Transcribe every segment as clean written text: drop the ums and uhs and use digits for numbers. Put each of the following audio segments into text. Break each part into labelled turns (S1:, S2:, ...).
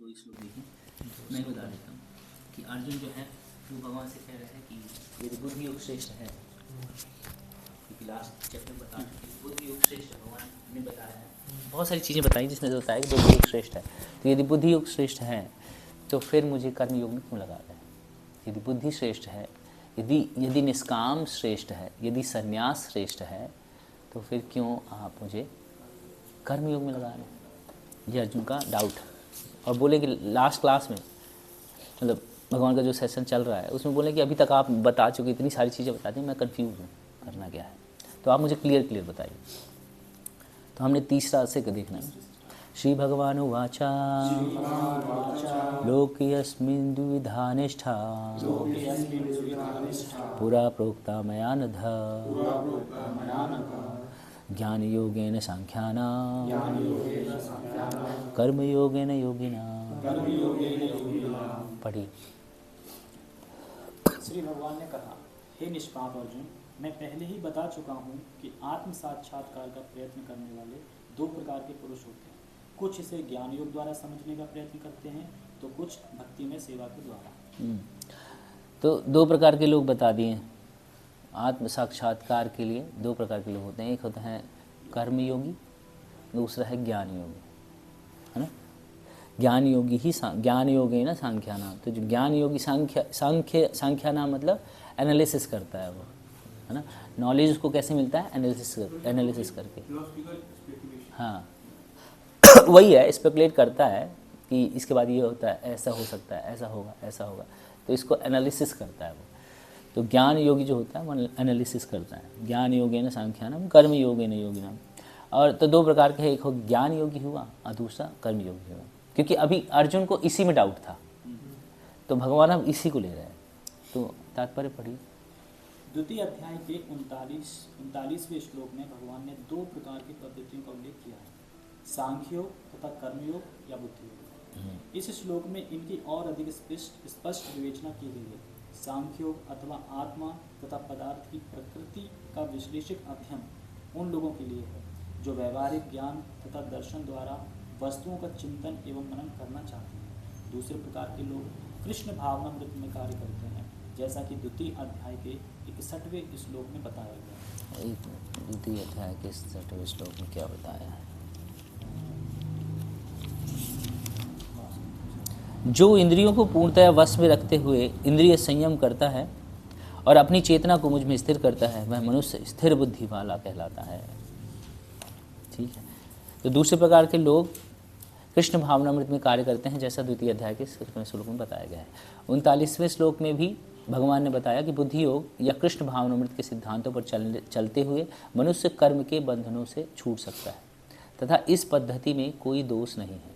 S1: दो श्लोक देखें, मैं बता देता हूँ कि अर्जुन जो है वो भगवान से कह रहे हैं कि यदि बुद्धि योग श्रेष्ठ है, क्योंकि लास्ट चैप्टर बता चुके बुद्धि योग श्रेष्ठ है, भगवान ने बताया है, बहुत सारी चीज़ें बताई जिसमें जो बताया कि बुद्धि योग श्रेष्ठ है। तो यदि बुद्धि योग श्रेष्ठ है तो फिर मुझे कर्म योग में क्यों लगा रहे हैं? यदि बुद्धि श्रेष्ठ है, यदि निष्काम श्रेष्ठ है, यदि संन्यास श्रेष्ठ है, तो फिर क्यों आप मुझे कर्म योग में लगा रहे हैं? ये अर्जुन का डाउट है। और बोले कि लास्ट क्लास में मतलब भगवान का जो सेशन चल रहा है उसमें बोले कि अभी तक आप बता चुके, इतनी सारी चीज़ें बता दी, मैं कंफ्यूज हूँ, करना क्या है? तो आप मुझे क्लियर बताइए। तो हमने तीसरा से देखना है। श्री भगवान उवाचा लोकेऽस्मिन् द्विविधा निष्ठा पुरा प्रोक्ता मया नघ ज्ञान योगेन सांख्यानां कर्म योगेन योगिनां। पढ़िए।
S2: श्री भगवान ने कहा, हे निष्पाप अर्जुन, मैं पहले ही बता चुका हूँ कि आत्म साक्षात्कार का प्रयत्न करने वाले दो प्रकार के पुरुष होते हैं। कुछ इसे ज्ञान योग द्वारा समझने का प्रयत्न करते हैं तो कुछ भक्ति में सेवा के द्वारा।
S1: तो दो प्रकार के लोग बता दिए। आत्म साक्षात्कार के लिए दो प्रकार के लोग होते हैं, एक होता है कर्म योगी, दूसरा है ज्ञान योगी, है ना। ज्ञान योगी ही ज्ञान योगी ना सांख्यानाम। तो जो ज्ञान योगी सांख्यानाम मतलब एनालिसिस करता है वो, है ना। नॉलेज उसको कैसे मिलता है? एनालिसिस करके। हाँ वही है, स्पेकुलेट करता है कि इसके बाद ये होता है, ऐसा हो सकता है, ऐसा होगा, ऐसा होगा, तो इसको एनालिसिस करता है वो। तो ज्ञान योगी जो होता है वो एनालिसिस करता है। ज्ञान योगी न सांख्यानाम कर्म योगी न योगिनाम। और तो दो प्रकार के, एक हो ज्ञान योगी हुआ और दूसरा कर्म योगी हुआ, क्योंकि अभी अर्जुन को इसी में डाउट था तो भगवान अब इसी को ले रहे हैं। तो तात्पर्य पढ़िए।
S2: द्वितीय अध्याय के 39वें श्लोक में भगवान ने दो प्रकार की पद्धतियों का उल्लेख किया है, सांख्य योग तथा कर्मयोग या बुद्धि योग। इस श्लोक में इनकी और अधिक स्पष्ट विवेचना की गई है। सांख्य योग अथवा आत्मा तथा पदार्थ की प्रकृति का विश्लेषक अध्ययन उन लोगों के लिए है जो व्यवहारिक ज्ञान तथा दर्शन द्वारा वस्तुओं का चिंतन एवं मनन करना चाहते हैं। दूसरे प्रकार के लोग कृष्ण भावनामृत में कार्य करते हैं, जैसा कि द्वितीय अध्याय के 61वें श्लोक में बताया गया है।
S1: द्वितीय अध्याय के 61वें श्लोक में क्या बताया है? जो इंद्रियों को पूर्णतः वश में रखते हुए इंद्रिय संयम करता है और अपनी चेतना को मुझ में स्थिर करता है, वह मनुष्य स्थिर बुद्धि वाला कहलाता है। ठीक है। तो दूसरे प्रकार के लोग कृष्ण भावनामृत में कार्य करते हैं, जैसा द्वितीय अध्याय के 61वें श्लोक में बताया गया है। 39वें श्लोक में भी भगवान ने बताया कि बुद्धि योग या कृष्ण भावनामृत के सिद्धांतों पर चलते हुए मनुष्य कर्म के बंधनों से छूट सकता है तथा इस पद्धति में कोई दोष नहीं है।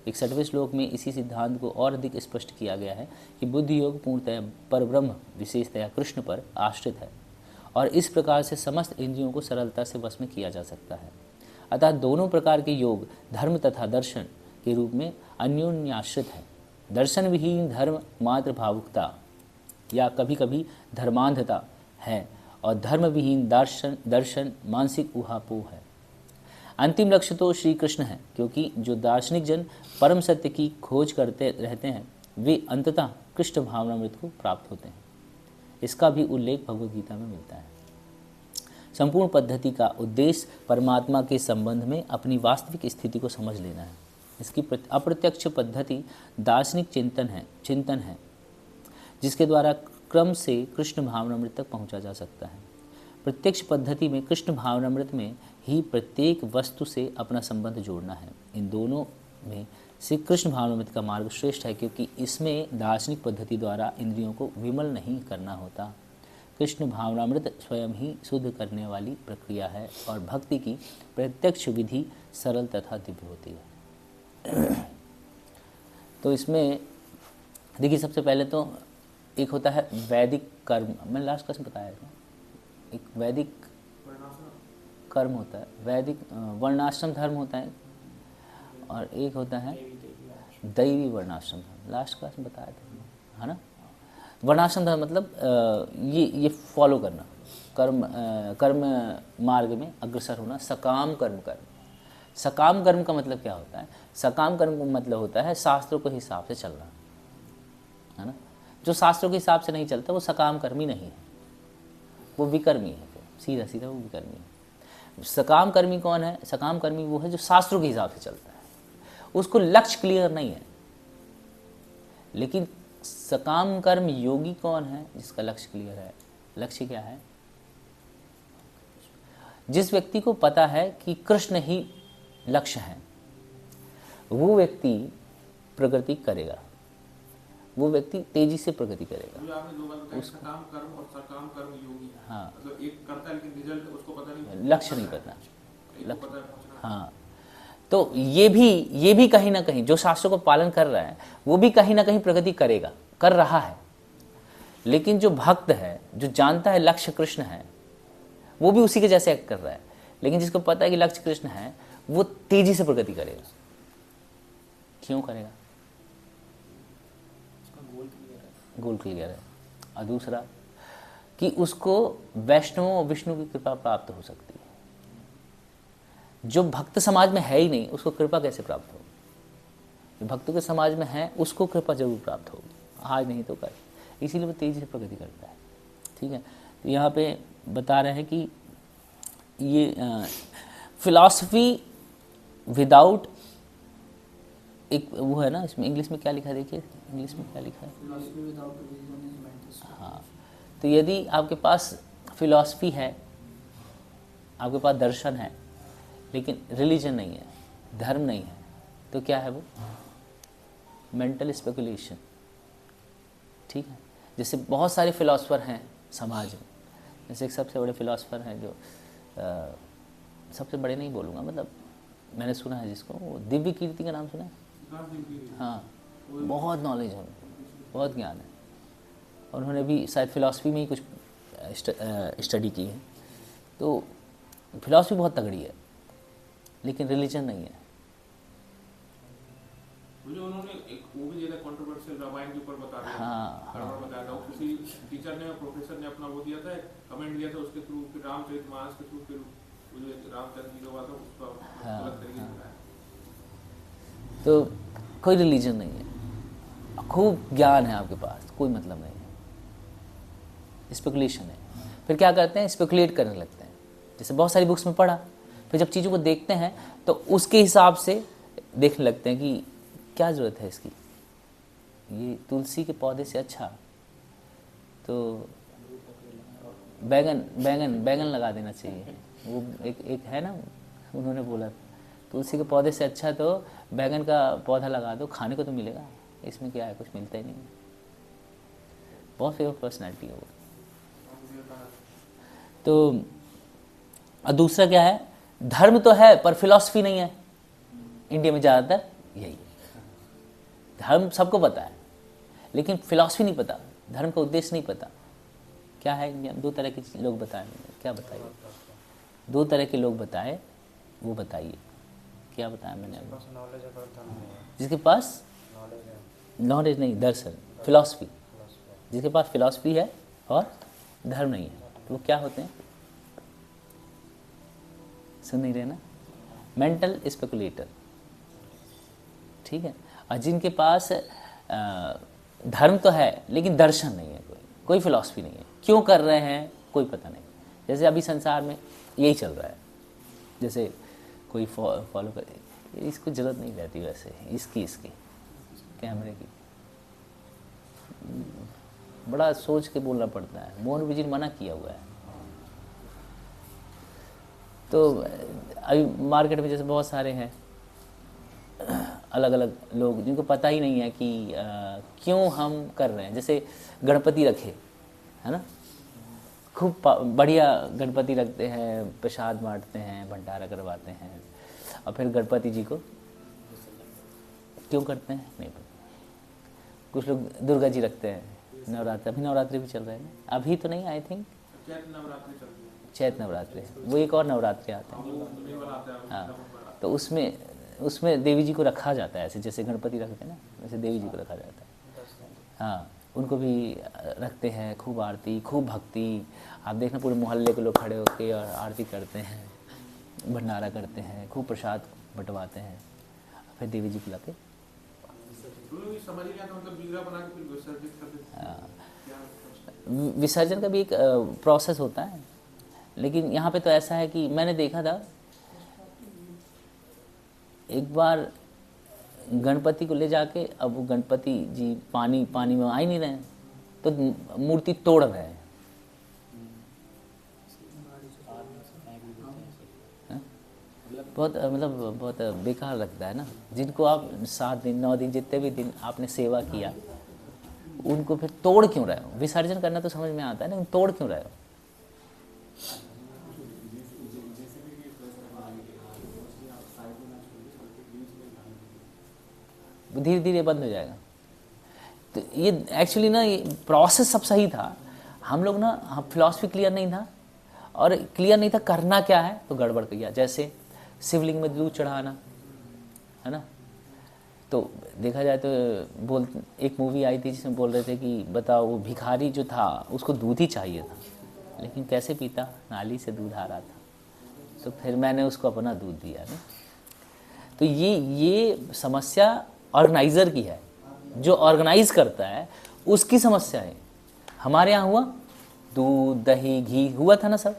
S1: 61वें श्लोक में इसी सिद्धांत को और अधिक स्पष्ट किया गया है कि बुद्धि योग पूर्णतः परब्रह्म विशेषतया कृष्ण पर आश्रित है और इस प्रकार से समस्त इंद्रियों को सरलता से वश में किया जा सकता है। अतः दोनों प्रकार के योग धर्म तथा दर्शन के रूप में अन्योन्याश्रित है। दर्शन विहीन धर्म मात्र भावुकता या कभी कभी धर्मांधता है और धर्म विहीन दर्शन मानसिक ऊहापोह है। अंतिम लक्ष्य तो श्री कृष्ण है, क्योंकि जो दार्शनिक जन परम सत्य की खोज करते रहते हैं वे अंततः कृष्ण भावनामृत को प्राप्त होते हैं। इसका भी उल्लेख भगवद गीता में मिलता है। संपूर्ण पद्धति का उद्देश्य परमात्मा के संबंध में अपनी वास्तविक स्थिति को समझ लेना है। इसकी अप्रत्यक्ष पद्धति दार्शनिक चिंतन है जिसके द्वारा क्रम से कृष्ण भावनामृत तक पहुंचा जा सकता है। प्रत्यक्ष पद्धति में कृष्ण भावनामृत में ही प्रत्येक वस्तु से अपना संबंध जोड़ना है। इन दोनों में से कृष्ण भावनामृत का मार्ग श्रेष्ठ है, क्योंकि इसमें दार्शनिक पद्धति द्वारा इंद्रियों को विमल नहीं करना होता। कृष्ण भावनामृत स्वयं ही शुद्ध करने वाली प्रक्रिया है और भक्ति की प्रत्यक्ष विधि सरल तथा दिव्य होती है। तो इसमें देखिए, सबसे पहले तो एक होता है वैदिक कर्म। मैंने लास्ट क्लास में बताया था, एक वैदिक कर्म होता है, वैदिक वर्णाश्रम धर्म होता है, और एक होता है दैवी वर्णाश्रम धर्म। लास्ट क्लास में बताया था, है ना। वर्णाश्रम धर्म मतलब ये फॉलो करना, कर्म मार्ग में अग्रसर होना, सकाम कर्म करना। सकाम कर्म का मतलब क्या होता है? सकाम कर्म का मतलब होता है शास्त्रों के हिसाब से चलना, है ना। जो शास्त्रों के हिसाब से नहीं चलता वो सकाम कर्मी नहीं है, वो विकर्मी है। सीधा सीधा वो विकर्मी है। सकाम कर्मी कौन है? सकाम कर्मी वो है जो शास्त्रों के हिसाब से चलता है, उसको लक्ष्य क्लियर नहीं है। लेकिन सकाम कर्म योगी कौन है? जिसका लक्ष्य क्लियर है। लक्ष्य क्या है? जिस व्यक्ति को पता है कि कृष्ण ही लक्ष्य है, वो व्यक्ति प्रगति करेगा, वो व्यक्ति तेजी से प्रगति करेगा।
S3: आपने दो बात बताई, सकाम कर्म और सकाम कर्म योगी।
S1: हाँ,
S3: मतलब एक करता है लेकिन रिजल्ट उसको पता नहीं,
S1: लक्ष्य नहीं पता,
S3: एक को पता है पहुंचना।
S1: हाँ, तो ये भी कहीं ना कहीं जो शास्त्रों को पालन कर रहा है वो भी कहीं ना कहीं प्रगति करेगा, कर रहा है। लेकिन जो भक्त है, जो जानता है लक्ष्य कृष्ण है, वो भी उसी के जैसे एक्ट कर रहा है। लेकिन जिसको पता है कि लक्ष्य कृष्ण है, वो तेजी से प्रगति करेगा। क्यों करेगा? गोल क्लियर है। और दूसरा कि उसको वैष्णवों और विष्णु की कृपा प्राप्त हो सकती है। जो भक्त समाज में है ही नहीं, उसको कृपा कैसे प्राप्त होगी? जो भक्तों के समाज में है उसको कृपा जरूर प्राप्त होगी, आज नहीं तो कल। इसीलिए वो तेजी से प्रगति करता है। ठीक है, तो यहाँ पे बता रहे हैं कि ये फिलॉसफी विदाउट एक वो है ना, इसमें इंग्लिश में क्या लिखा है? देखिए इंग्लिश में क्या लिखा है। हाँ, तो यदि आपके पास फिलॉसफी है, आपके पास दर्शन है, लेकिन रिलीजन नहीं है, धर्म नहीं है, तो क्या है वो? Mental speculation. ठीक है, जैसे बहुत सारे फिलॉसफर हैं समाज में। जैसे एक सबसे बड़े फिलॉसफर हैं जो सबसे बड़े नहीं बोलूँगा, मतलब मैंने सुना है जिसको, वो दिव्य कीर्ति का नाम सुना है? हाँ, बहुत नॉलेज है, बहुत ज्ञान है। और उन्होंने भी शायद फिलॉसफी में ही कुछ स्टडी की है। तो फिलॉसफी बहुत तगड़ी है, लेकिन रिलीजन नहीं है।
S3: मुझे उन्होंने एक वो भी दिया था कंट्रोवर्शियल, रामायण के ऊपर बता दिया।
S1: हाँ,
S3: बताया था, किसी टीचर ने, प्रोफेसर ने अपना वो दिया था, कमेंट दिया था उसके थ्रू, फिर रामचरितमानस के थ्रू, फिर रामचंद्र जी का हुआ था, उसका अलग तरीके से बताया।
S1: तो कोई रिलीजन नहीं है, खूब ज्ञान है आपके पास, कोई मतलब नहीं है, स्पेकुलेशन है। फिर क्या करते हैं? स्पेकुलेट करने लगते हैं। जैसे बहुत सारी बुक्स में पढ़ा, फिर जब चीज़ों को देखते हैं तो उसके हिसाब से देखने लगते हैं कि क्या ज़रूरत है इसकी, ये तुलसी के पौधे से अच्छा तो बैगन लगा देना चाहिए। वो एक है ना, उन्होंने बोला तुलसी के पौधे से अच्छा तो बैगन का पौधा लगा दो, खाने को तो मिलेगा, इसमें क्या है, कुछ मिलता ही नहीं। बहुत फेवरेट पर्सनैलिटी है वो। तो और दूसरा क्या है? धर्म तो है पर फिलॉसफी नहीं है। इंडिया में ज़्यादातर यही है, धर्म सबको पता है लेकिन फिलॉसफी नहीं पता, धर्म का उद्देश्य नहीं पता। क्या है इंडिया में? दो तरह के लोग बताए, क्या बताइए? दो तरह के लोग बताए, वो बताइए क्या बताया मैंने? जिसके पास नॉलेज नहीं, दर्शन, फिलॉसफी। जिसके पास फिलॉसफी है और धर्म नहीं है, तो वो क्या होते हैं? सुन नहीं रहे ना? Mental speculator. ठीक है, और जिनके पास धर्म तो है लेकिन दर्शन नहीं है, कोई फिलॉसफी नहीं है, क्यों कर रहे हैं कोई पता नहीं। जैसे अभी संसार में यही चल रहा है, जैसे कोई फॉलो करे, इसको जरूरत नहीं रहती वैसे, इसकी कैमरे की, बड़ा सोच के बोलना पड़ता है। मोहन विजय मना किया हुआ है। तो अभी मार्केट में जैसे बहुत सारे हैं अलग अलग लोग जिनको पता ही नहीं है कि क्यों हम कर रहे हैं। जैसे गणपति रखे, है ना, खूब बढ़िया गणपति रखते हैं, प्रसाद बांटते हैं, भंडारा करवाते हैं, और फिर गणपति जी को क्यों करते हैं नहीं पता। कुछ लोग दुर्गा जी रखते हैं, नवरात्रि, अभी नवरात्रि भी चल रहे हैं, अभी तो नहीं, आई थिंक चैत नवरात्रि, वो एक और नवरात्रि आता है। हाँ, तो उसमें देवी जी को रखा जाता है, ऐसे जैसे गणपति रखते हैं ना, वैसे देवी जी को रखा जाता है। हाँ, उनको भी रखते हैं, खूब आरती, खूब भक्ति। आप देखना पूरे मोहल्ले के लोग खड़े होकर और आरती करते हैं, भंडारा करते हैं, खूब प्रसाद बंटवाते हैं, फिर देवी जी बुला के
S3: समझ गया था, मतलब विग्रह बना के फिर विसर्जित कर देते हैं।
S1: विसर्जन का भी एक प्रोसेस होता है, लेकिन यहाँ पे तो ऐसा है कि मैंने देखा था एक बार गणपति को ले जाके, अब वो गणपति जी पानी में आ ही नहीं रहे हैं, तो मूर्ति तोड़ रहे हैं। बहुत मतलब बहुत बेकार लगता है ना, जिनको आप 7 दिन 9 दिन जितने भी दिन आपने सेवा किया, उनको फिर तोड़ क्यों रहे हो? विसर्जन करना तो समझ में आता है, लेकिन तोड़ क्यों रहे हो? धीरे धीरे बंद हो जाएगा। तो ये एक्चुअली ना ये प्रोसेस सब सही था, हम लोग ना फिलॉसफी क्लियर नहीं था, और क्लियर नहीं था करना क्या है, तो गड़बड़ किया। जैसे शिवलिंग में दूध चढ़ाना है ना, तो देखा जाए तो एक मूवी आई थी जिसमें बोल रहे थे कि बताओ वो भिखारी जो था उसको दूध ही चाहिए था, लेकिन कैसे पीता, नाली से दूध आ रहा था, तो फिर मैंने उसको अपना दूध दिया ना। तो ये समस्या ऑर्गेनाइज़र की है, जो ऑर्गेनाइज करता है उसकी समस्या है। हमारे यहाँ हुआ दूध दही घी हुआ था ना सब,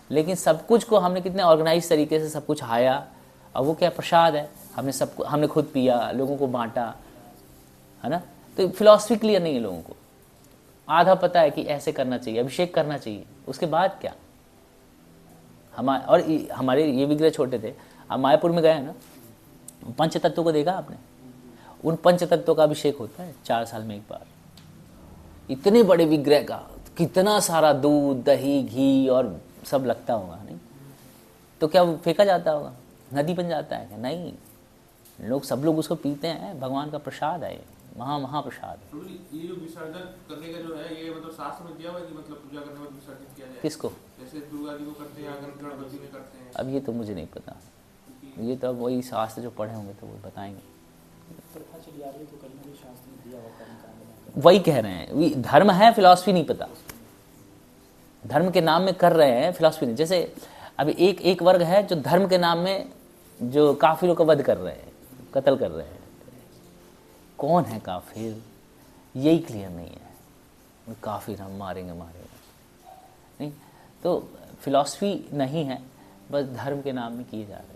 S1: लेकिन सब कुछ को हमने कितने ऑर्गेनाइज तरीके से सब कुछ आया, और वो क्या प्रसाद है, हमने खुद पिया, लोगों को बांटा, है ना। तो फिलॉसफी क्लियर नहीं है लोगों को, आधा पता है कि ऐसे करना चाहिए, अभिषेक करना चाहिए, उसके बाद क्या। हमारे ये विग्रह छोटे थे, अब मायापुर में गए ना, पंच तत्वों को देखा आपने, उन पंच तत्वों का अभिषेक होता है 4 साल में एक बार। इतने बड़े विग्रह का कितना सारा दूध दही घी और सब लगता होगा, नहीं तो क्या वो फेंका जाता होगा, नदी बन जाता है क्या? नहीं, सब लोग उसको पीते हैं, भगवान का प्रसाद है, महाप्रसाद।
S3: तो ये जो विसर्जन करने का जो है, ये मतलब शास्त्र में दिया हुआ है कि मतलब पूजा करने में विसर्जित किया जाए?
S1: किसको?
S3: जैसे दुर्गा जी को करते हैं, गणपति में करते हैं।
S1: अब ये तो मुझे नहीं पता, ये तो अब वही शास्त्र जो पढ़े होंगे तो वो बताएंगे। वही कह रहे हैं, धर्म है, फिलॉसफी नहीं पता। धर्म के नाम में कर रहे हैं, फिलॉसफी नहीं। जैसे अभी एक वर्ग है जो धर्म के नाम में जो काफिरों का वध कर रहे हैं, कत्ल कर रहे हैं। कौन है काफिर, यही क्लियर नहीं है। काफिर हम मारेंगे नहीं, तो फिलॉसफी नहीं है, बस धर्म के नाम में किए जा रहे हैं।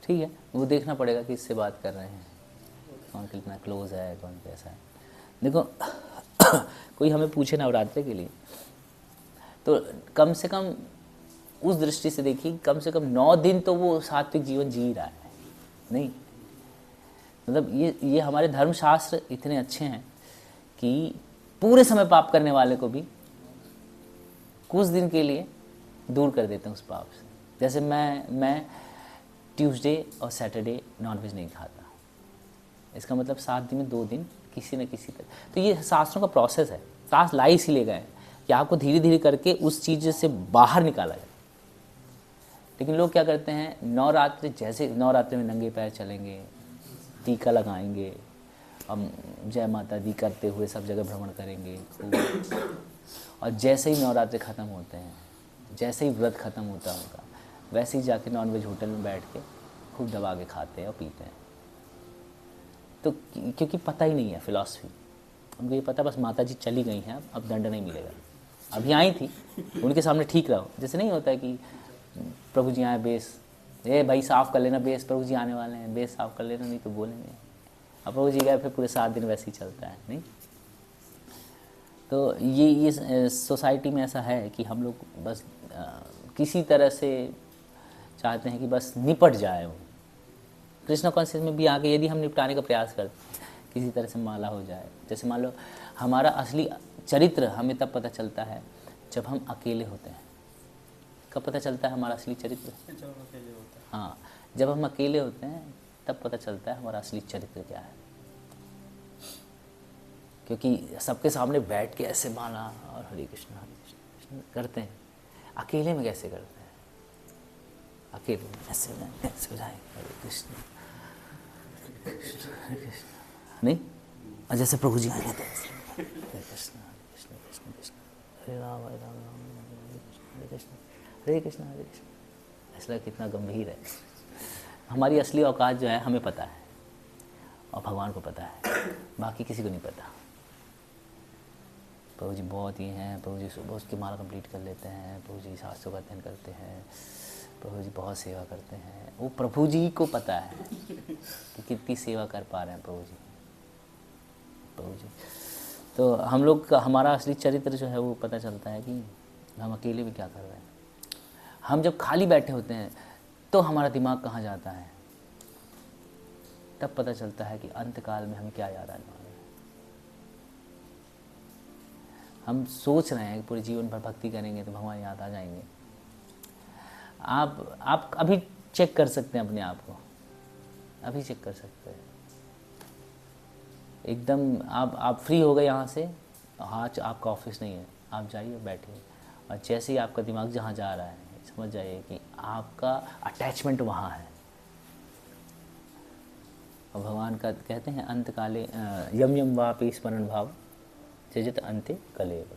S1: ठीक है, वो देखना पड़ेगा कि इससे बात कर रहे हैं, कौन कितना क्लोज है, कौन कैसा है। देखो कोई हमें पूछे नवरात्रि के लिए, तो कम से कम उस दृष्टि से देखिए, कम से कम 9 दिन तो वो सात्विक जीवन जी रहा है। नहीं मतलब ये हमारे धर्मशास्त्र इतने अच्छे हैं कि पूरे समय पाप करने वाले को भी कुछ दिन के लिए दूर कर देते हैं उस पाप से। जैसे मैं ट्यूसडे और सैटरडे नॉनवेज नहीं खाता, इसका मतलब 7 दिन में 2 दिन किसी न किसी तरह। तो ये शास्त्रों का प्रोसेस है, शास्त्र लाई इसीलिए गए कि आपको धीरे धीरे करके उस चीज़ से बाहर निकाला जाए। लेकिन लोग क्या करते हैं, नवरात्रि, जैसे नवरात्रि में नंगे पैर चलेंगे, टीका लगाएंगे, हम जय माता दी करते हुए सब जगह भ्रमण करेंगे खूब, और जैसे ही नवरात्रि ख़त्म होते हैं, जैसे ही व्रत ख़त्म होता है उनका, वैसे ही जाके नॉनवेज होटल में बैठ के खूब दबा के खाते हैं और पीते हैं। तो क्योंकि पता ही नहीं है फिलॉसफी, उनको ये पता बस माता जी चली गई हैं, अब दंड नहीं मिलेगा। अभी आई थी, उनके सामने ठीक रहो। जैसे नहीं होता है कि प्रभु जी आए, बेस भाई साफ़ कर लेना, बेस प्रभु जी आने वाले हैं, बेस साफ़ कर लेना, नहीं तो बोलेंगे। अब प्रभु जी गए, फिर पूरे 7 दिन वैसे ही चलता है। नहीं तो ये सोसाइटी में ऐसा है कि हम लोग बस किसी तरह से चाहते हैं कि बस निपट जाए वो। कृष्ण कॉन्शियस में भी आके यदि हम निपटाने का प्रयास करते किसी तरह से माला हो जाए। जैसे मान लो हमारा असली चरित्र हमें तब पता चलता है जब हम अकेले होते हैं। कब पता चलता है हमारा असली चरित्र?
S2: जब हम अकेले होते हैं।
S1: हाँ, जब हम अकेले होते हैं तब पता चलता है हमारा असली चरित्र क्या है। क्योंकि सबके सामने बैठ के ऐसे माला और हरे कृष्ण कृष्ण करते हैं, अकेले में कैसे करते हैं? अकेले में ऐसे हो जाए हरे कृष्ण नहीं, और जैसे प्रभु जी आए थे हरे कृष्ण कृष्ण कृष्ण कृष्ण हरे राम हरे राम राम हरे कृष्ण हरे कृष्ण हरे कृष्ण। ऐसा कितना गंभीर है। हमारी असली औकात जो है हमें पता है और भगवान को पता है, बाकी किसी को नहीं पता। प्रभु जी बहुत ही हैं, प्रभु जी सुबह उसकी माला कंप्लीट कर लेते हैं, प्रभु जी शास्त्रों का अध्ययन करते हैं, प्रभु जी बहुत सेवा करते हैं। वो प्रभु जी को पता है कि कितनी सेवा कर पा रहे हैं प्रभु जी। तो हम लोग का हमारा असली चरित्र जो है वो पता चलता है कि हम अकेले में क्या कर रहे हैं। हम जब खाली बैठे होते हैं तो हमारा दिमाग कहाँ जाता है, तब पता चलता है कि अंतकाल में हमें क्या याद आने वाला है। हम सोच रहे हैं कि पूरे जीवन भर भक्ति करेंगे तो भगवान याद आ जाएंगे। आप अभी चेक कर सकते हैं अपने आप को, अभी चेक कर सकते हैं। एकदम आप फ्री हो गए यहाँ से, आज आपका ऑफिस नहीं है, आप जाइए बैठिए, और जैसे ही आपका दिमाग जहाँ जा रहा है समझ जाइए कि आपका अटैचमेंट वहाँ है। और भगवान का कहते हैं अंत काले यम यम वापि स्मरण भाव त्यजत अंते कलेव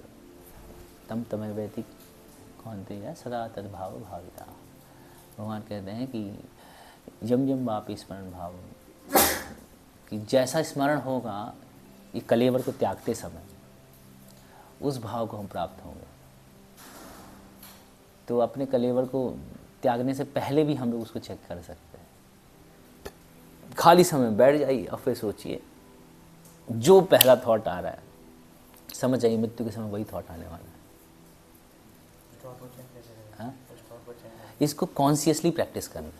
S1: तम तमेव वेति कौन्तेय सदा तद्भाव भाविता। भगवान कहते हैं कि यम यम वापि स्मरण भाव, कि जैसा स्मरण होगा ये कलेवर को त्यागते समय, उस भाव को हम प्राप्त होंगे। तो अपने कलेवर को त्यागने से पहले भी हम लोग उसको चेक कर सकते हैं। खाली समय बैठ जाइए और फिर सोचिए, जो पहला थॉट आ रहा है समझ जाइए मृत्यु के समय वही थॉट आने वाला है। हाँ? इसको कॉन्शियसली प्रैक्टिस करना है।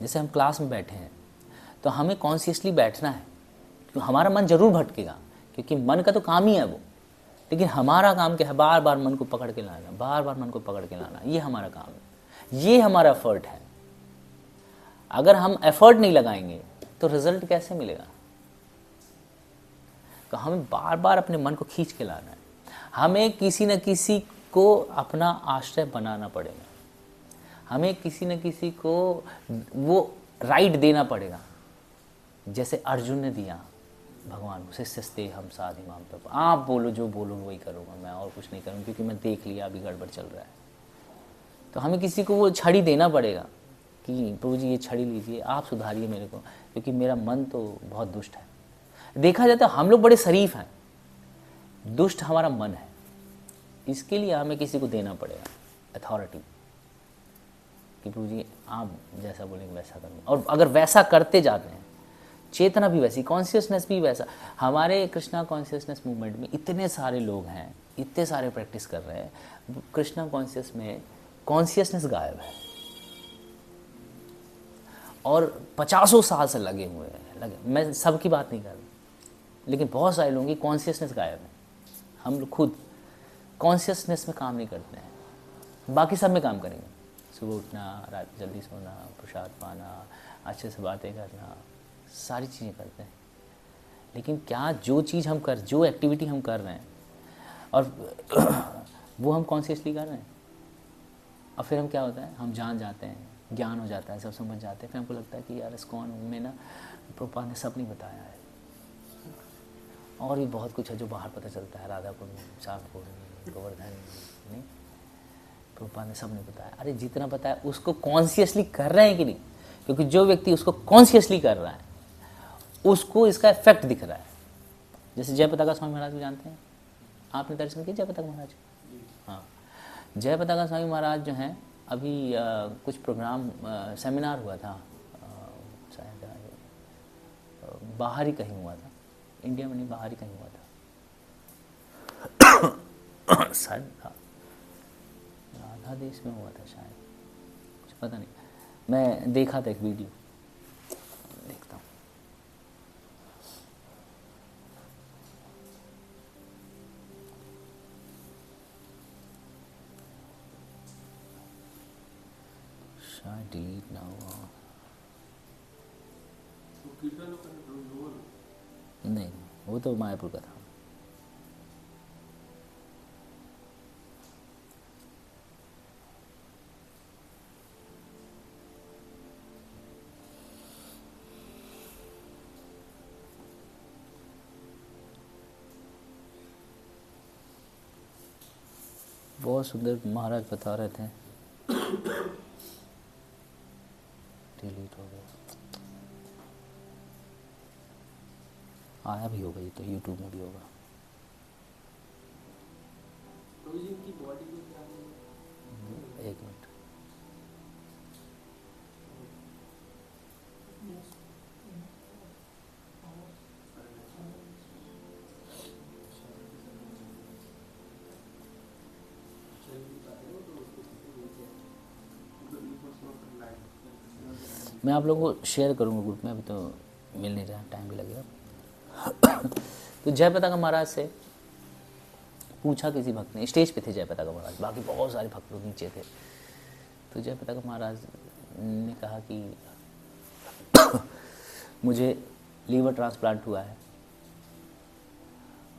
S1: जैसे हम क्लास में बैठे हैं तो हमें कॉन्शियसली बैठना है, क्योंकि हमारा मन जरूर भटकेगा, क्योंकि मन का तो काम ही है वो, लेकिन हमारा काम क्या है, बार बार मन को पकड़ के लाना, बार बार मन को पकड़ के लाना, ये हमारा काम है, ये हमारा एफर्ट है। अगर हम एफर्ट नहीं लगाएंगे तो रिजल्ट कैसे मिलेगा? तो हमें बार बार अपने मन को खींच के लाना है। हमें किसी न किसी को अपना आश्रय बनाना पड़ेगा, हमें किसी न किसी को वो राइट देना पड़ेगा, जैसे अर्जुन ने दिया भगवान को, शिष्यस्ते हम साधि माम प्रभु, आप बोलो जो बोलो वही करूँगा, मैं और कुछ नहीं करूँगा, क्योंकि मैं देख लिया अभी गड़बड़ चल रहा है। तो हमें किसी को वो छड़ी देना पड़ेगा कि प्रभु जी ये छड़ी लीजिए, आप सुधारिए मेरे को, क्योंकि मेरा मन तो बहुत दुष्ट है। देखा जाता है हम लोग बड़े शरीफ हैं, दुष्ट हमारा मन है। इसके लिए हमें किसी को देना पड़ेगा अथॉरिटी, कि प्रभु जी आप जैसा बोलेंगे वैसा करूँगा। और अगर वैसा करते जाते हैं, चेतना भी वैसी, कॉन्शियसनेस भी वैसा। हमारे कृष्णा कॉन्शियसनेस मूवमेंट में इतने सारे लोग हैं, इतने सारे प्रैक्टिस कर रहे हैं, कृष्णा कॉन्शियस में कॉन्शियसनेस गायब है, और 50 साल से लगे हुए हैं। मैं सबकी बात नहीं कर रहा, लेकिन बहुत सारे लोगों की कॉन्शियसनेस गायब है। हम लोग खुद कॉन्शियसनेस में काम नहीं करते हैं, बाकी सब में काम करेंगे। सुबह उठना, रात जल्दी सोना, प्रसाद पाना, अच्छे से बातें करना, सारी चीज़ें करते हैं। लेकिन क्या जो चीज़ हम जो एक्टिविटी हम कर रहे हैं और वो हम कॉन्शियसली कर रहे हैं, और फिर हम क्या होता है, हम जान जाते हैं, ज्ञान हो जाता है, सब समझ जाते हैं, फिर हमको लगता है कि यार इस्कॉन में ना प्रभुपाद ने सब नहीं बताया है, और भी बहुत कुछ है जो बाहर पता चलता है, राधाकुंड, शाहपुर, गोवर्धन, नहीं, प्रभुपाद ने सब नहीं बताया। अरे जितना बताया उसको कॉन्शियसली कर रहे हैं कि नहीं? क्योंकि जो व्यक्ति उसको कॉन्शियसली कर रहा है उसको इसका इफेक्ट दिख रहा है। जैसे जयपताका स्वामी महाराज को जानते हैं, आपने दर्शन किए जयपताका महाराज? हाँ, जयपताका स्वामी महाराज जो हैं, अभी कुछ प्रोग्राम सेमिनार हुआ था, शायद बाहर ही कहीं हुआ था, इंडिया में नहीं, बाहर ही कहीं हुआ था शायद राधा देश में हुआ था शायद, कुछ पता नहीं। मैं देखा था एक वीडियो, देखता हूँ। शायद डिलीट ना हुआ।
S3: तो कीर्तन लोग करते हैं, लोग
S1: नहीं, वो तो मायापुर का था। बहुत सुंदर महाराज बता रहे थे। डिलीट हो गया, आया भी होगा, ये तो यूट्यूब में भी होगा।
S2: प्रभु जी की बॉडी को क्या है?
S1: 1 मिनट। मैं आप लोगों को शेयर करूँगा ग्रुप में, अभी तो मिल नहीं रहा, टाइम भी लगेगा। तो जय पताका महाराज से पूछा किसी भक्त ने, स्टेज पे थे जय पताका महाराज, बाकी बहुत सारे भक्त लोग नीचे थे। तो जय पताका महाराज ने कहा कि मुझे लीवर ट्रांसप्लांट हुआ है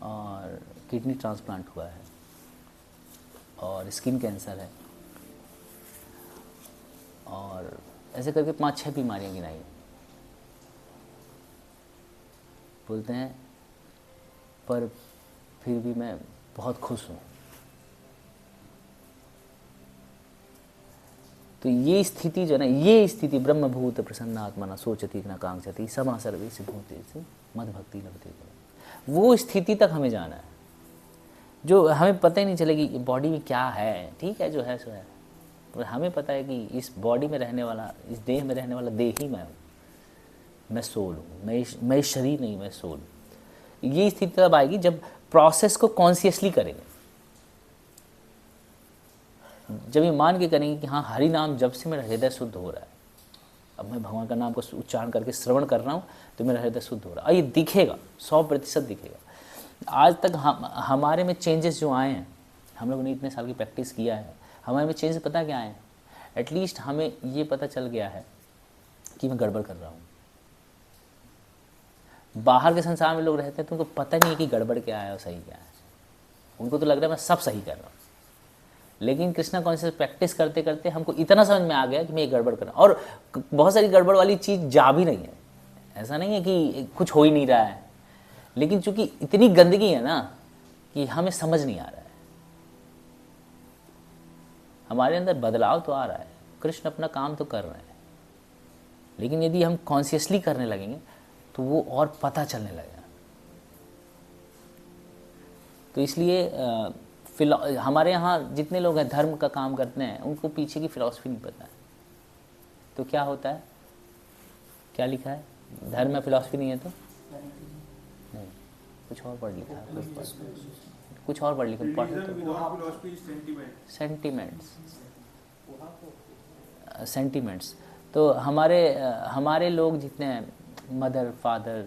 S1: और किडनी ट्रांसप्लांट हुआ है और स्किन कैंसर है और ऐसे करके 5-6 बीमारियां गिनाई। बोलते हैं पर फिर भी मैं बहुत खुश हूँ। तो ये स्थिति जो है ना, ये स्थिति ब्रह्मभूत प्रसन्नात्मना सोचती न कांक्षति समा सर्वेषु भूतेषु मद भक्ति लभते, वो स्थिति तक हमें जाना है जो हमें पता ही नहीं चलेगी बॉडी में क्या है। ठीक है, जो है सो है, पर हमें पता है कि इस बॉडी में रहने वाला, इस देह में रहने वाला देह ही मैं हूँ, मैं सोल हूँ, मैं शरीर नहीं, मैं सोल। ये स्थिति तब आएगी जब प्रोसेस को कॉन्शियसली करेंगे, जब ये मान के करेंगे कि हाँ हरि नाम जब से मेरा हृदय शुद्ध हो रहा है, अब मैं भगवान का नाम को उच्चारण करके श्रवण कर रहा हूँ तो मेरा हृदय शुद्ध हो रहा है। और ये दिखेगा, 100% दिखेगा। आज तक हमारे में चेंजेस जो आए हैं, हम लोगों ने इतने साल की प्रैक्टिस किया है, हमारे में चेंजेस पता क्या है, एटलीस्ट हमें ये पता चल गया है कि मैं गड़बड़ कर रहा हूँ। बाहर के संसार में लोग रहते हैं तो उनको पता नहीं है कि गड़बड़ क्या है और सही क्या है, उनको तो लग रहा है मैं सब सही कर रहा हूँ। लेकिन कृष्णा कॉन्शियस प्रैक्टिस करते करते हमको इतना समझ में आ गया कि मैं ये गड़बड़ कर रहा हूँ, और बहुत सारी गड़बड़ वाली चीज़ जा भी नहीं है। ऐसा नहीं है कि कुछ हो ही नहीं रहा है, लेकिन चूंकि इतनी गंदगी है ना कि हमें समझ नहीं आ रहा है। हमारे अंदर बदलाव तो आ रहा है, कृष्ण अपना काम तो कर रहे हैं, लेकिन यदि हम कॉन्शियसली करने लगेंगे तो वो और पता चलने लगेगा। तो इसलिए हमारे यहाँ जितने लोग हैं धर्म का काम करते हैं, उनको पीछे की फिलॉसफी नहीं पता है। तो क्या होता है, क्या लिखा है, धर्म में फिलॉसफी नहीं है तो नहीं, कुछ और पढ़ लिखा है, कुछ और पढ़ लिखा, सेंटिमेंट्स। तो हमारे लोग जितने हैं, मदर फादर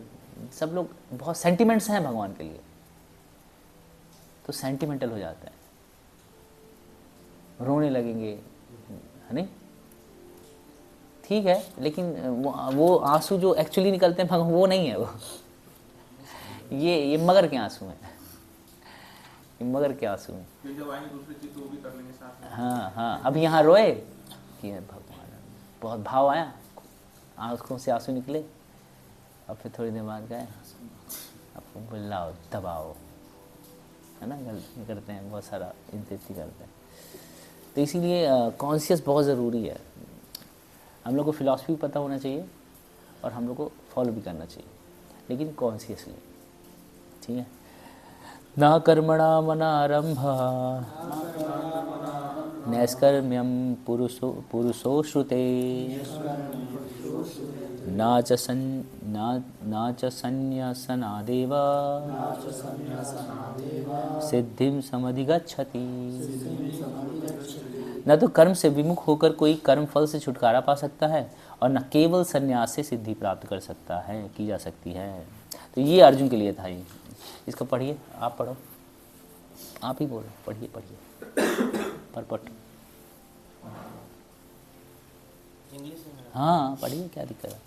S1: सब लोग बहुत सेंटिमेंट्स हैं भगवान के लिए, तो सेंटिमेंटल हो जाता है, रोने लगेंगे, है नहीं? ठीक है, लेकिन वो आंसू जो एक्चुअली निकलते हैं भगवान, वो नहीं है वो। ये मगर के आंसू हैं, ये मगर के आंसू हैं। हाँ, अब यहाँ रोए कि भगवान, बहुत भाव आया, आंखों से आंसू निकले, और फिर थोड़ी देर बाद गए, अब बुलाओ दबाओ, है ना, गलती करते हैं, बहुत सारा इंतज़ार करते हैं। तो इसीलिए कॉन्शियस बहुत ज़रूरी है। हम लोग को फिलॉसफी पता होना चाहिए और हम लोग को फॉलो भी करना चाहिए, लेकिन कॉन्शियसली। ठीक है, ना कर्मणा मनारंभा नैष्कर्म्यम पुरुषो श्रुते ना च संन्यासनादेव सिद्धिं समधिगच्छति। न तो कर्म से विमुख होकर कोई कर्म फल से छुटकारा पा सकता है, और न केवल संन्यास से सिद्धि प्राप्त कर सकता है, की जा सकती है। तो ये अर्जुन के लिए था। ये इसको पढ़िए, आप पढ़ो, आप ही बोलो, पढ़िए परपट।
S4: इंग्लिश में
S1: हाँ पढ़िए, क्या दिक्कत है।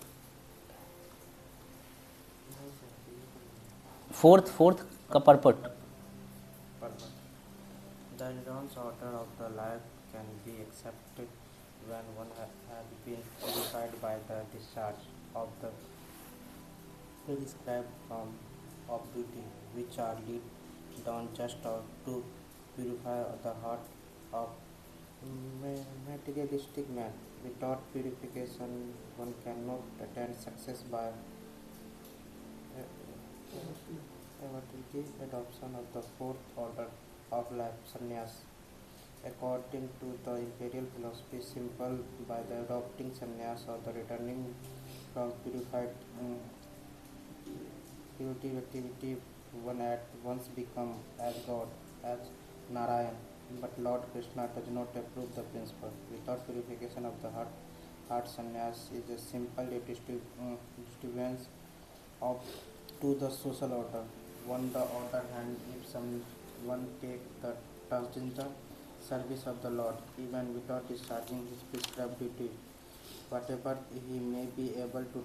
S1: फोर्थ का purport.
S4: The endurance order of the life can be accepted when one has been purified by the discharge of the prescribed form of duty, which are laid down just to purify the heart of materialistic man. Without purification, one cannot attain success by the adoption of the fourth order of life, sannyas. According to the imperial philosophy, simple by the adopting sannyas or the returning from purified purity activity, one at once become as God, as Narayan. But Lord Krishna does not approve the principle. Without purification of the heart sannyas is a simple disturbance of to the social order. On the other hand, if someone take the transcendental service of the Lord, even without discharging his prescribed duty, whatever he may be able to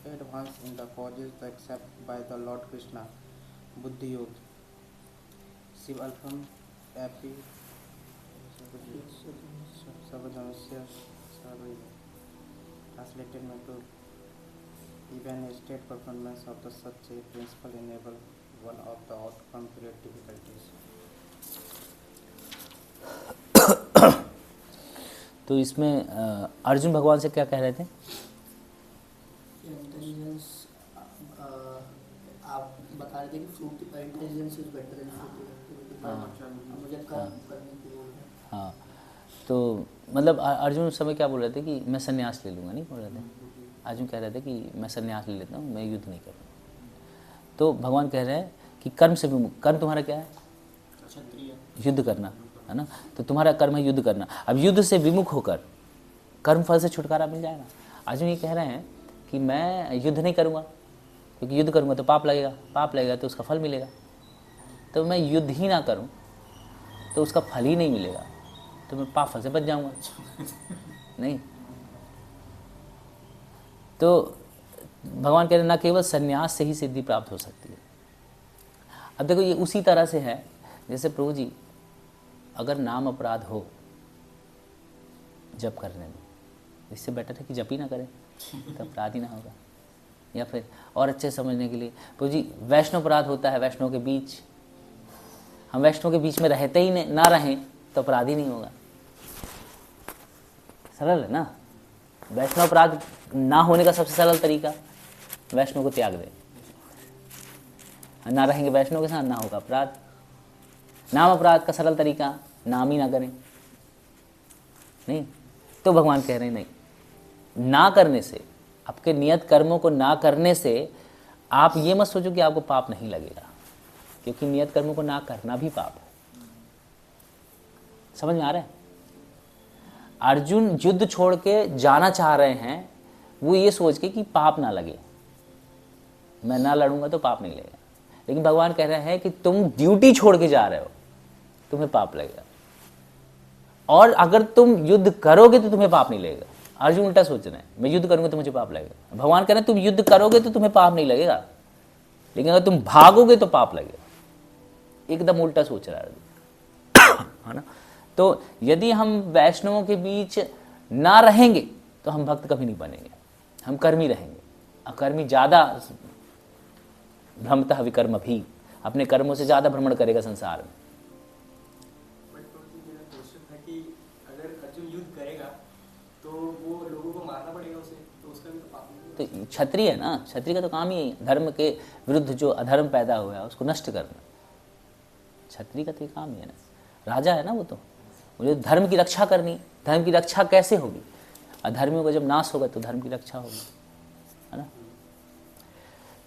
S4: advance in the causes accepted by the Lord Krishna, Buddhi Yog, Shiv Alpham, Api, Savadhanasya, translated into even a state performance of the such a principle enable one of the outcome create difficulties.
S1: तो इसमें अर्जुन भगवान से क्या कह रहे थे?
S5: Intelligence आप बता रहे थे कि fruit intelligence is better than fruit, मुझे काम करने की वो है।
S1: हाँ, तो मतलब अर्जुन उस समय क्या बोल रहे थे कि मैं संन्यास ले लूँगा, नहीं बोल रहे थे? अर्जुन कह रहे थे कि मैं संन्यास ले लेता हूँ, मैं युद्ध नहीं करूँगा। तो भगवान कह रहे हैं कि कर्म से विमुख, कर्म तुम्हारा क्या है?
S2: क्षत्रिय,
S1: युद्ध करना है ना। तो तुम्हारा कर्म है युद्ध करना। अब युद्ध से विमुख होकर कर्म फल से छुटकारा मिल जाएगा। अर्जुन ये कह रहे हैं कि मैं युद्ध नहीं करूँगा, क्योंकि युद्ध करूँगा तो पाप लगेगा तो उसका फल मिलेगा। तो मैं युद्ध ही ना करूँ तो उसका फल ही नहीं मिलेगा, तो मैं पाप फल से बच जाऊँगा नहीं। तो भगवान कह रहे हैं न केवल संन्यास से ही सिद्धि प्राप्त हो सकती है। अब देखो ये उसी तरह से है जैसे प्रभु जी अगर नाम अपराध हो जप करने में, इससे बेटर है कि जप ही ना करें, तो अपराध ही ना होगा। या फिर और अच्छे समझने के लिए प्रभु जी वैष्णव अपराध होता है, वैष्णव के बीच, हम वैष्णव के बीच में रहते ही ना रहें तो अपराध ही नहीं होगा। सरल है ना। वैष्णव अपराध ना होने का सबसे सरल तरीका वैष्णव को त्याग दें, ना रहेंगे वैष्णव के साथ ना होगा अपराध। नाम अपराध का सरल तरीका नाम ही ना करें, नहीं। तो भगवान कह रहे हैं नहीं, ना करने से, आपके नियत कर्मों को ना करने से आप ये मत सोचो कि आपको पाप नहीं लगेगा, क्योंकि नियत कर्मों को ना करना भी पाप है। समझ में आ रहा है? अर्जुन युद्ध छोड़ के जाना चाह रहे हैं वो ये सोच के कि पाप ना लगे, मैं ना लड़ूंगा तो पाप नहीं लगेगा। लेकिन भगवान कह रहे हैं कि तुम ड्यूटी छोड़ के जा रहे हो, तुम्हें पाप लगेगा, और अगर तुम युद्ध करोगे तो तुम्हें पाप नहीं लगेगा। अर्जुन उल्टा सोच रहे हैं, मैं युद्ध करूंगा तो मुझे पाप लगेगा। भगवान कह रहे हैं तुम युद्ध करोगे तो तुम्हें पाप नहीं लगेगा, लेकिन अगर तुम भागोगे तो पाप लगेगा। एकदम उल्टा सोच रहा है ना। तो यदि हम वैष्णवों के बीच ना रहेंगे तो हम भक्त कभी नहीं बनेंगे, हम कर्मी रहेंगे। अकर्मी ज्यादा भ्रमतः विकर्म भी, अपने कर्मों से ज्यादा भ्रमण करेगा संसार में।
S5: अगर अर्जुन युद्ध करेगा तो वो लोगों को मारना पड़ेगा उसे, तो उसका भी तो पाप नहीं है।
S1: तो क्षत्रिय है ना, क्षत्रिय का तो काम ही है धर्म के विरुद्ध जो अधर्म पैदा हुआ है उसको नष्ट करना। क्षत्रिय का तो काम ही है ना, राजा है ना वो, तो मुझे धर्म की रक्षा करनी। धर्म की रक्षा कैसे होगी? अधर्मियों का जब नाश होगा तो धर्म की रक्षा होगी, है ना।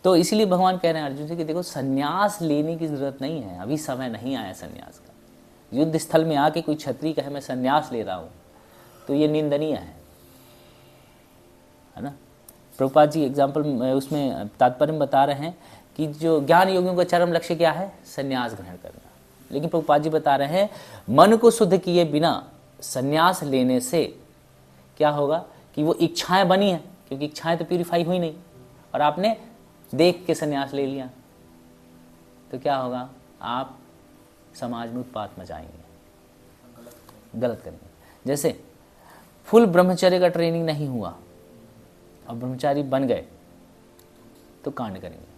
S1: तो इसीलिए भगवान कह रहे हैं अर्जुन से कि देखो संन्यास लेने की जरूरत नहीं है, अभी समय नहीं आया संन्यास का। युद्ध स्थल में आके कोई क्षत्रिय कहे मैं संन्यास ले रहा हूं तो ये निंदनीय है ना। प्रभुपाद जी एग्जाम्पल उसमें तात्पर्य में बता रहे हैं कि जो ज्ञान योगियों का चरम लक्ष्य क्या है? संन्यास ग्रहण करना। लेकिन प्रभुपाद जी बता रहे हैं मन को शुद्ध किए बिना संन्यास लेने से क्या होगा कि वो इच्छाएं बनी हैं, क्योंकि इच्छाएं तो प्यूरिफाई हुई नहीं, और आपने देख के संन्यास ले लिया, तो क्या होगा, आप समाज में उत्पात मचाएंगे, गलत करेंगे। जैसे फुल ब्रह्मचर्य का ट्रेनिंग नहीं हुआ और ब्रह्मचारी बन गए तो कांड करेंगे।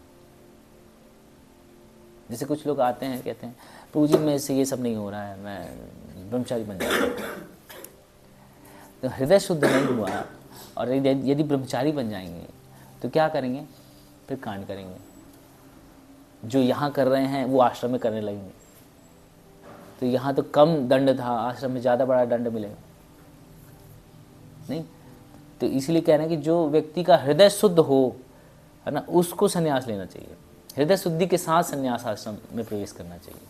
S1: जैसे कुछ लोग आते हैं, कहते हैं प्रभु जी मेरे से ये सब नहीं हो रहा है, मैं ब्रह्मचारी बन जाऊँ, तो हृदय शुद्ध नहीं हुआ, और यदि ब्रह्मचारी बन जाएंगे तो क्या करेंगे, फिर कांड करेंगे। जो यहाँ कर रहे हैं वो आश्रम में करने लगेंगे, तो यहाँ तो कम दंड था, आश्रम में ज़्यादा बड़ा दंड मिलेगा नहीं। तो इसीलिए कह रहे हैं कि जो व्यक्ति का हृदय शुद्ध हो, है ना, उसको संन्यास लेना चाहिए। हृदय शुद्धि के साथ संन्यास आश्रम में प्रवेश करना चाहिए।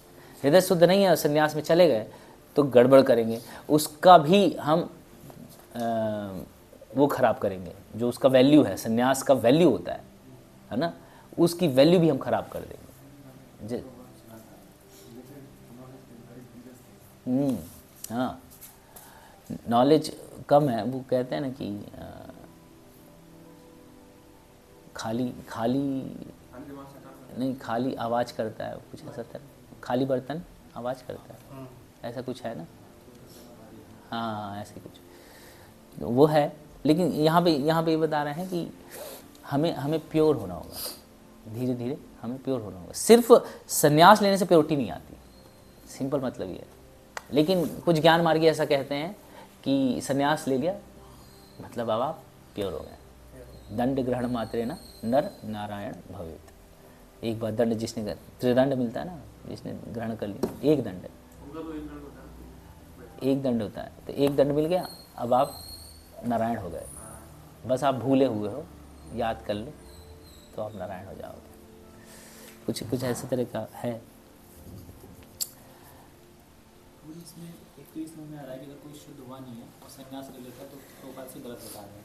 S1: हृदय शुद्ध नहीं है, संन्यास में चले गए तो गड़बड़ करेंगे, उसका भी हम वो खराब करेंगे, जो उसका वैल्यू है, संन्यास का वैल्यू होता है ना, उसकी वैल्यू भी हम खराब कर देंगे। हाँ, नॉलेज कम है, वो कहते हैं ना कि खाली नहीं, खाली आवाज़ करता है, कुछ ऐसा था, खाली बर्तन आवाज़ करता है, ऐसा कुछ है ना, हाँ ऐसे कुछ वो है। लेकिन यहाँ पे ये बता रहे हैं कि हमें प्योर होना होगा, धीरे धीरे हमें प्योर होना होगा। सिर्फ संन्यास लेने से प्योरिटी नहीं आती, सिंपल मतलब ये है। लेकिन कुछ ज्ञान मार्गी ऐसा कहते हैं कि संन्यास ले लिया मतलब अब आप प्योर हो गए। दंड ग्रहण मात्रे ना नर नारायण भवेत। एक बार दंड जिसने, त्रिदंड मिलता है ना, जिसने ग्रहण कर लिया, एक दंड होता है, तो एक दंड मिल गया, अब आप नारायण हो गए। बस आप भूले हुए हो, याद कर लो तो आप नारायण हो जाओगे। कुछ ऐसे तरह का है।
S2: इसमें एक तो इसमें में आ रहा है कि अगर कोई शुद्ध हुआ नहीं है और संन्यास ले लेता है तो प्रोपाल से गलत बता रहे हैं।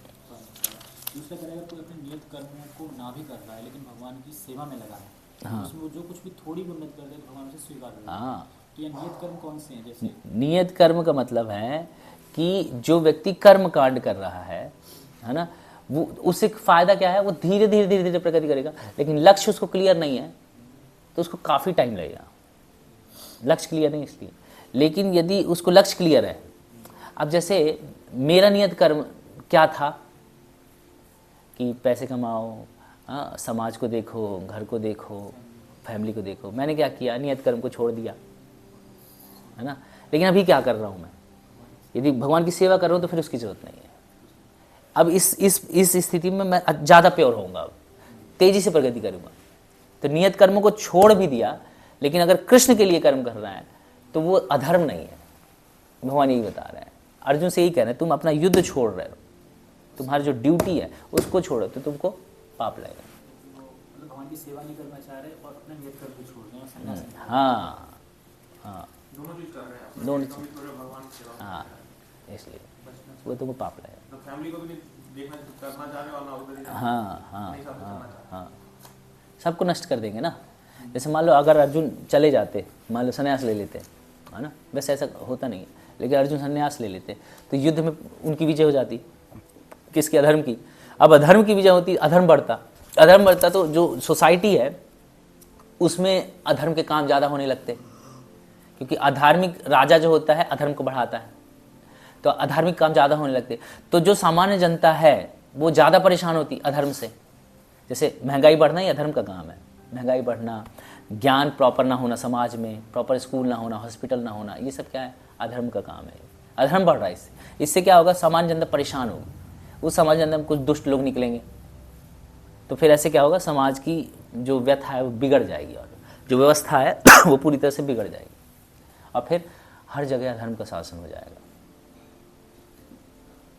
S2: दूसरा कह रहा है, अगर कोई अपने नियत कर्मों को ना भी कर रहा है लेकिन भगवान की सेवा में लगा है,
S1: हाँ,
S2: उसमें वो जो कुछ भी थोड़ी भी उन्नति कर दे भगवान से स्वीकार कर।
S1: हाँ,
S2: तो ये नियत कर्म कौन से हैं? जैसे
S1: नियत कर्म का मतलब है कि जो व्यक्ति कर्म कांड कर रहा है ना, वो उससे फायदा क्या है, वो धीरे धीरे प्रगति करेगा, लेकिन लक्ष्य उसको क्लियर नहीं है तो उसको काफ़ी टाइम लगेगा। लक्ष्य क्लियर नहीं इसलिए, लेकिन यदि उसको लक्ष्य क्लियर है, अब जैसे मेरा नियत कर्म क्या था कि पैसे कमाओ, समाज को देखो, घर को देखो, फैमिली को देखो, मैंने क्या किया, नियत कर्म को छोड़ दिया, है ना। लेकिन अभी क्या कर रहा हूँ मैं, यदि भगवान की सेवा कर रहा हूँ तो फिर उसकी जरूरत नहीं है। अब इस स्थिति में मैं ज़्यादा प्योर होऊंगा, अब तेजी से प्रगति करूँगा। तो नियत कर्मों को छोड़ भी दिया, लेकिन अगर कृष्ण के लिए कर्म कर रहा है तो वो अधर्म नहीं है। भगवान यही बता रहे हैं, अर्जुन से यही कह रहे हैं, तुम अपना युद्ध छोड़ रहे हो, तुम्हारी जो ड्यूटी है उसको छोड़ो तो तुमको पाप लगेगा।
S2: मतलब भगवान की सेवा नहीं करना चाह रहे और अपने नियत कर्म को छोड़ रहे हैं और संन्यास।
S1: हाँ हाँ,
S3: दोनों चीज कर रहे हैं,
S1: दोनों चीज,
S3: भगवान की सेवा।
S1: हाँ, इसलिए वो तुमको पाप लगेगा।
S3: तो फैमिली को भी नहीं देखना, करना चाह रहे और ना उधर ही
S1: हाँ हाँ
S3: नहीं, सब करना
S1: हाँ
S3: चाह
S1: हाँ, सबको नष्ट कर देंगे ना। जैसे मान लो अगर अर्जुन चले जाते, मान लो संन्यास ले लेते, है ना, वैसे ऐसा होता नहीं है, लेकिन अर्जुन संन्यास ले लेते तो युद्ध में उनकी विजय हो जाती, किसकी, अधर्म की। अब अधर्म की विजय होती, अधर्म बढ़ता तो जो सोसाइटी है उसमें अधर्म के काम ज़्यादा होने लगते, क्योंकि अधार्मिक राजा जो होता है अधर्म को बढ़ाता है, तो अधार्मिक काम ज़्यादा होने लगते। तो जो सामान्य जनता है वो ज़्यादा परेशान होती अधर्म से। जैसे महंगाई बढ़ना ही अधर्म का काम है, महंगाई बढ़ना, ज्ञान प्रॉपर ना होना, समाज में प्रॉपर स्कूल ना होना, हॉस्पिटल ना होना, ये सब क्या है, अधर्म का काम है। अधर्म बढ़ रहा है, इससे क्या होगा, सामान्य जनता परेशान होगी, उस समाज जनता में कुछ दुष्ट लोग निकलेंगे, तो फिर ऐसे क्या होगा, समाज की जो व्यथा है वो बिगड़ जाएगी और जो व्यवस्था है वो पूरी तरह से बिगड़ जाएगी, और फिर हर जगह अधर्म का शासन हो जाएगा।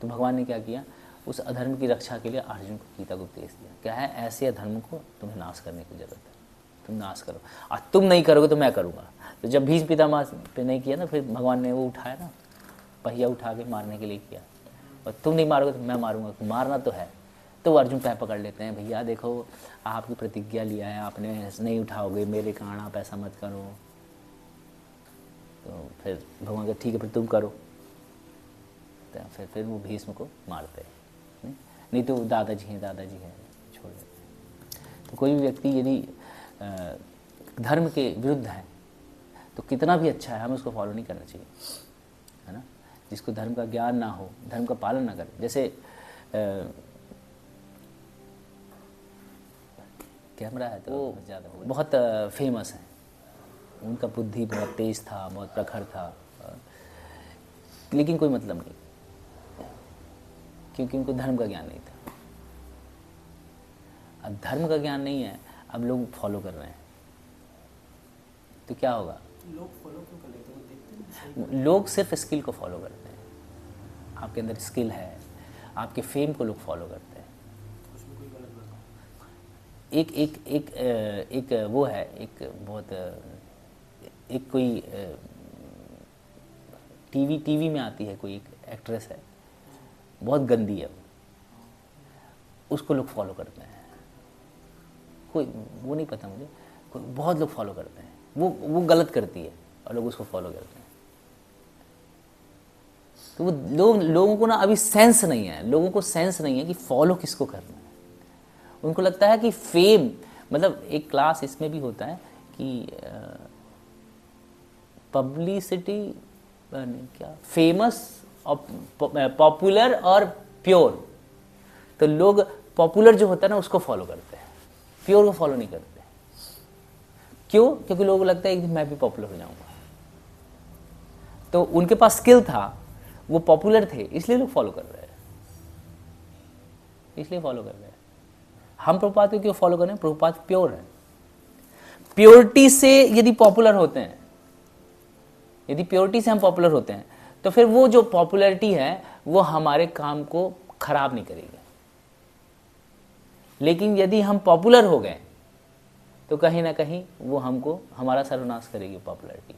S1: तो भगवान ने क्या किया, उस अधर्म की रक्षा के लिए अर्जुन को गीता को उपदेश दिया, क्या है, ऐसे अधर्म को तुम्हें नाश करने की जरूरत है, तुम नाश करो, और तुम नहीं करोगे तो मैं करूँगा। तो जब भीष्म पितामह पे नहीं किया ना, फिर भगवान ने वो उठाया ना, पहिया उठा के मारने के लिए किया, और तुम नहीं मारोगे तो मैं मारूंगा, मारना तो है। तो वो अर्जुन पैर पकड़ लेते हैं, भैया देखो आपकी प्रतिज्ञा लिया है आपने, नहीं उठाओगे, मेरे कारण आप ऐसा मत करो। तो फिर भगवान का ठीक है, फिर तुम करो, फिर वो भीष्म को मारते हैं, नहीं तो दादाजी हैं छोड़ देते हैं। तो कोई भी व्यक्ति यदि धर्म के विरुद्ध है तो कितना भी अच्छा है, हमें उसको फॉलो नहीं करना चाहिए, है ना। जिसको धर्म का ज्ञान ना हो, धर्म का पालन ना करे, जैसे कैमरा है तो ज़्यादा बहुत फेमस है, उनका बुद्धि बहुत तेज था, बहुत प्रखर था, लेकिन कोई मतलब नहीं, क्योंकि उनको धर्म का ज्ञान नहीं था। अब धर्म का ज्ञान नहीं है, अब लोग फॉलो कर रहे हैं, तो क्या होगा?
S2: लोग फॉलो क्यों कर लेते हैं? वो देखते हैं
S1: लोग सिर्फ स्किल को फॉलो करते हैं। आपके अंदर स्किल है, आपके फेम को लोग फॉलो करते हैं।
S2: उसमें कोई गलत बताओ।
S1: एक वो है, एक बहुत एक कोई टीवी में आती है, कोई एक एक्ट्रेस है, बहुत गंदी है, उसको लोग फॉलो करते हैं। कोई वो नहीं पता मुझे, कोई बहुत लोग फॉलो करते हैं, वो गलत करती है और लोग उसको फॉलो करते हैं। तो वो लोगों को ना अभी सेंस नहीं है, लोगों को सेंस नहीं है कि फॉलो किसको करना है। उनको लगता है कि फेम, मतलब एक क्लास इसमें भी होता है कि पब्लिसिटी, क्या फेमस और पॉपुलर और प्योर। तो लोग पॉपुलर जो होता है ना उसको फॉलो करते हैं, प्योर को फॉलो नहीं करते। क्यों? क्योंकि लोगों को लगता है कि मैं भी पॉपुलर हो जाऊंगा। तो उनके पास स्किल था, वो पॉपुलर थे, इसलिए लोग फॉलो कर रहे हैं, इसलिए फॉलो कर रहे हैं। हम प्रभुपाद को क्यों फॉलो करें? प्रभुपाद प्योर है। प्योरिटी से यदि पॉपुलर होते हैं, यदि प्योरिटी से हम पॉपुलर होते हैं, तो फिर वो जो पॉपुलैरिटी है वो हमारे काम को खराब नहीं करेगी। लेकिन यदि हम पॉपुलर हो गए तो कहीं ना कहीं वो हमको, हमारा सर्वनाश करेगी पॉपुलैरिटी।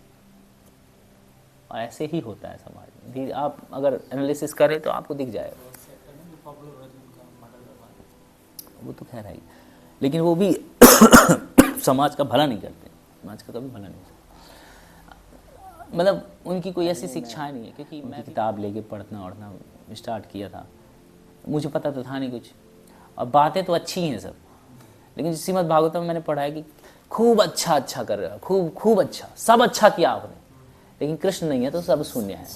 S1: और ऐसे ही होता है समाज में भी। आप अगर एनालिसिस करें तो आपको दिख जाएगा। वो तो खैर है ही, लेकिन वो भी समाज का भला नहीं करते, समाज का कभी भला नहीं करते। मतलब उनकी कोई ऐसी शिक्षाएं नहीं है, क्योंकि मैं किताब लेके पढ़ना ओढ़ना स्टार्ट किया था, मुझे पता तो था नहीं कुछ, और बातें तो अच्छी हैं सब, लेकिन श्रीमद् भागवतम में मैंने पढ़ा है कि खूब अच्छा कर रहा, खूब अच्छा, सब अच्छा किया आपने, लेकिन कृष्ण नहीं है तो सब शून्य है।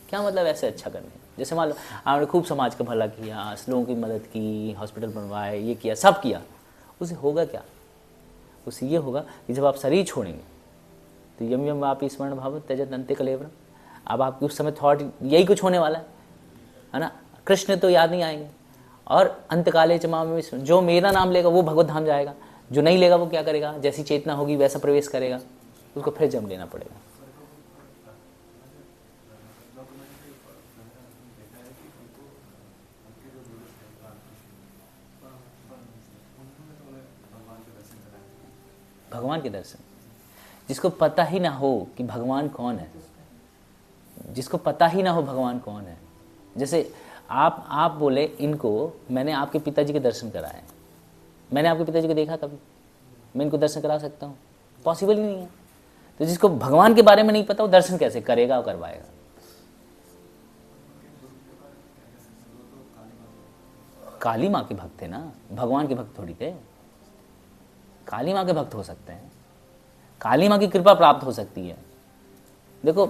S1: क्या मतलब ऐसे अच्छा करने? जैसे मान लो आपने खूब समाज का भला किया, लोगों की मदद की, हॉस्पिटल बनवाए, ये किया, सब किया, उसे होगा क्या? उसे ये होगा कि जब आप शरीर छोड़ेंगे तो यम यम आप स्मरण भाव त्यजत अंत्य कलेवरम, अब आपके उस समय थॉट यही कुछ होने वाला है ना। कृष्ण तो याद नहीं आएंगे, और अंतकाले च माम में जो मेरा नाम लेगा वो भगवत धाम जाएगा, जो नहीं लेगा वो क्या करेगा? जैसी चेतना होगी वैसा प्रवेश करेगा, उसको फिर जन्म लेना पड़ेगा। भगवान के दर्शन, जिसको पता ही ना हो कि भगवान कौन है, जिसको पता ही ना हो भगवान कौन है। जैसे आप बोले इनको मैंने आपके पिताजी के दर्शन कराए, मैंने आपके पिताजी को देखा कभी? मैं इनको दर्शन करा सकता हूँ? पॉसिबल ही नहीं है। तो जिसको भगवान के बारे में नहीं पता वो दर्शन कैसे करेगा और करवाएगा? काली माँ के भक्त थे ना, भगवान के भक्त थोड़ी थे। काली माँ के भक्त हो सकते हैं, काली माँ की कृपा प्राप्त हो सकती है। देखो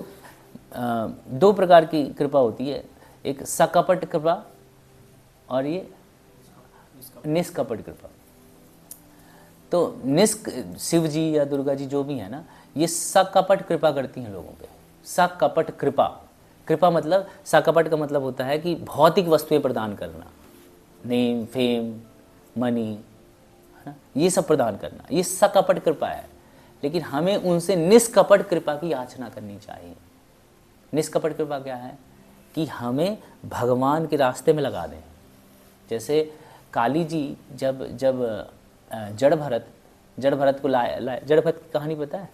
S1: दो प्रकार की कृपा होती है, एक सकपट कृपा और ये निष्कपट कृपा। तो शिव जी या दुर्गा जी जो भी है ना, ये सकपट कृपा करती हैं लोगों पे। सकपट कृपा मतलब, सकपट का मतलब होता है कि भौतिक वस्तुएं प्रदान करना, नेम फेम मनी, है ना, ये सब प्रदान करना, ये सकपट कृपा है। लेकिन हमें उनसे निष्कपट कृपा की याचना करनी चाहिए। निष्कपट कृपा क्या है? कि हमें भगवान के रास्ते में लगा दें। जैसे काली जी जब जड़ भरत को लाए, जड़ भरत की कहानी पता है?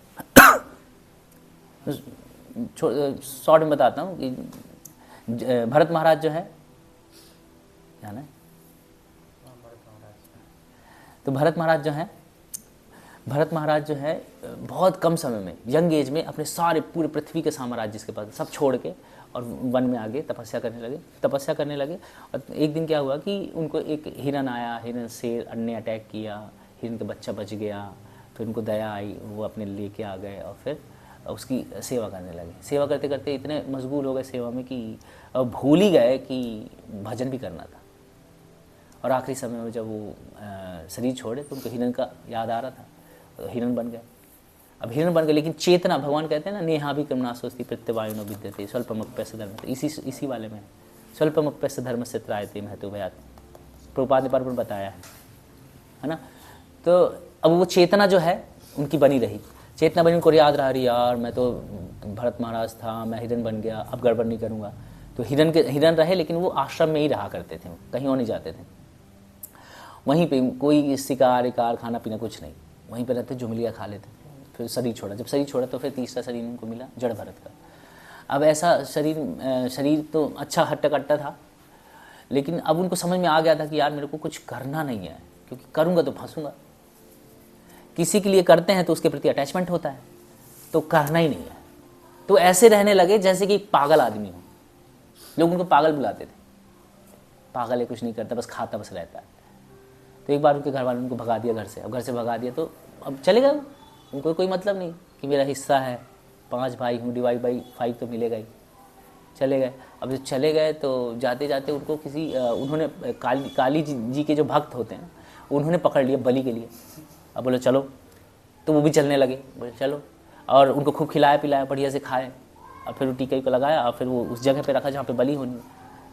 S1: शॉर्ट में बताता हूँ कि भरत महाराज जो है, जाना है? तो भरत महाराज जो है बहुत कम समय में, यंग एज में, अपने सारे पूरे पृथ्वी के साम्राज्य जिसके पास सब छोड़ के और वन में आगे तपस्या करने लगे। और एक दिन क्या हुआ कि उनको एक हिरन आया, हिरन से ने अटैक किया, हिरन का बच्चा बच गया। फिर उनको दया आई, वो अपने लेके आ गए और फिर उसकी सेवा करने लगे। सेवा करते करते इतने मशगूल हो गए सेवा में कि भूल ही गए कि भजन भी करना था। और आखिरी समय में जब वो शरीर छोड़े तो उनको हिरन का याद आ रहा था, तो हिरन बन गए। अब हिरन बन गए, लेकिन चेतना, भगवान कहते हैं ना, नेहा भी करुणा सोचती प्रत्यवायुनो विद्यते स्वल्पमप्यस्य धर्म, तो इसी वाले में स्वल्पमप्यस्य धर्म से त्रायते महतो भयात, प्रभुपाद ने पर बताया है ना। तो अब वो चेतना जो है उनकी बनी रही, चेतना बनी, उनको याद रहा, रही यार मैं तो भरत महाराज था, मैं हिरन बन गया, अब गड़बड़ नहीं करूँगा। तो हिरन रहे, लेकिन वो आश्रम में ही रहा करते थे, कहीं और नहीं जाते थे। वहीं पे कोई शिकार खाना पीना कुछ नहीं, वहीं पे रहते, जुमलियाँ खा लेते थे। फिर शरीर छोड़ा, जब शरीर छोड़ा तो फिर तीसरा शरीर उनको मिला जड़ भरत का। अब ऐसा शरीर तो अच्छा हट्टा कट्टा था, लेकिन अब उनको समझ में आ गया था कि यार मेरे को कुछ करना नहीं है, क्योंकि करूँगा तो फंसूँगा। किसी के लिए करते हैं तो उसके प्रति अटैचमेंट होता है, तो करना ही नहीं है। तो ऐसे रहने लगे जैसे कि एक पागल आदमी हो। लोग उनको पागल बुलाते थे, पागल है, कुछ नहीं करता, बस खाता बस रहता है। तो एक बार उनके घर वालों ने उनको भगा दिया घर से। अब घर से भगा दिया तो अब चले गए, उनको कोई मतलब नहीं कि मेरा हिस्सा है, 5 भाई हूँ, डिवाइड बाई 5 तो मिलेगा ही। चले गए। अब जब चले गए तो जाते जाते उनको उन्होंने काली जी के जो भक्त होते हैं उन्होंने पकड़ लिया बलि के लिए। अब बोले चलो, तो वो भी चलने लगे, बोले चलो, और उनको खूब खिलाया पिलाया, बढ़िया से खाए, और फिर वो टीके को लगाया, और फिर वो उस जगह पे रखा जहाँ पे बलि होनी,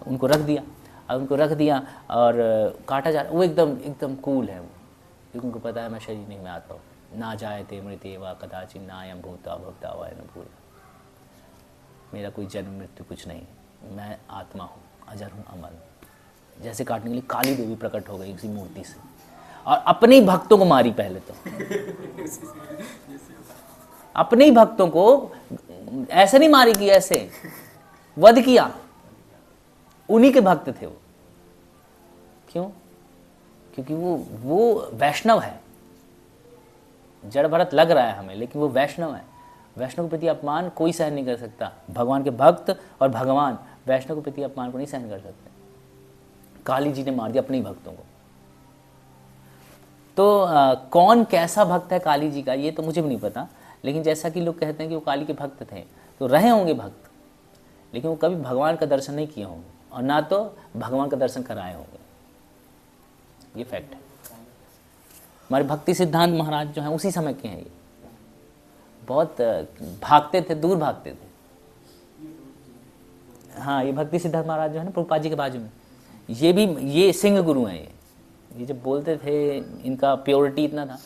S1: उनको रख दिया। अब उनको रख दिया और काटा जा रहा। वो एकदम कूल है वो, क्योंकि उनको पता है मैं शरीर नहीं में आता हूँ, ना जाए ते मृत्य वा कदाचिन नायम भूता भक्ता वा न भूल, मेरा कोई जन्म मृत्यु कुछ नहीं, मैं आत्मा हूँ, अजर हूँ, अमर हूँ। जैसे काटने के लिए काली देवी प्रकट हो गई उसी मूर्ति से, और अपने ही भक्तों को मारी। पहले तो अपने ही भक्तों को ऐसे नहीं मारी कि ऐसे वध किया, उन्हीं के भक्त थे वो। क्यों? क्योंकि वो वैष्णव है। जड़ भरत लग रहा है हमें, लेकिन वो वैष्णव है। वैष्णव के प्रति अपमान कोई सहन नहीं कर सकता। भगवान के भक्त और भगवान वैष्णव के प्रति अपमान को नहीं सहन कर सकते। काली जी ने मार दिया अपने ही भक्तों को। तो कौन कैसा भक्त है काली जी का, ये तो मुझे भी नहीं पता, लेकिन जैसा कि लोग कहते हैं कि वो काली के भक्त थे, तो रहे होंगे भक्त, लेकिन वो कभी भगवान का दर्शन नहीं किए होंगे, और ना तो भगवान का दर्शन कराए होंगे। ये फैक्ट है। हमारे भक्ति सिद्धांत महाराज जो हैं उसी समय के हैं। ये बहुत भागते थे, दूर भागते थे। हाँ, ये भक्ति सिद्धांत महाराज जो है ना प्रभुपाद जी के बाजू में, ये सिंह गुरु हैं। ये जब बोलते थे, इनका प्योरिटी इतना था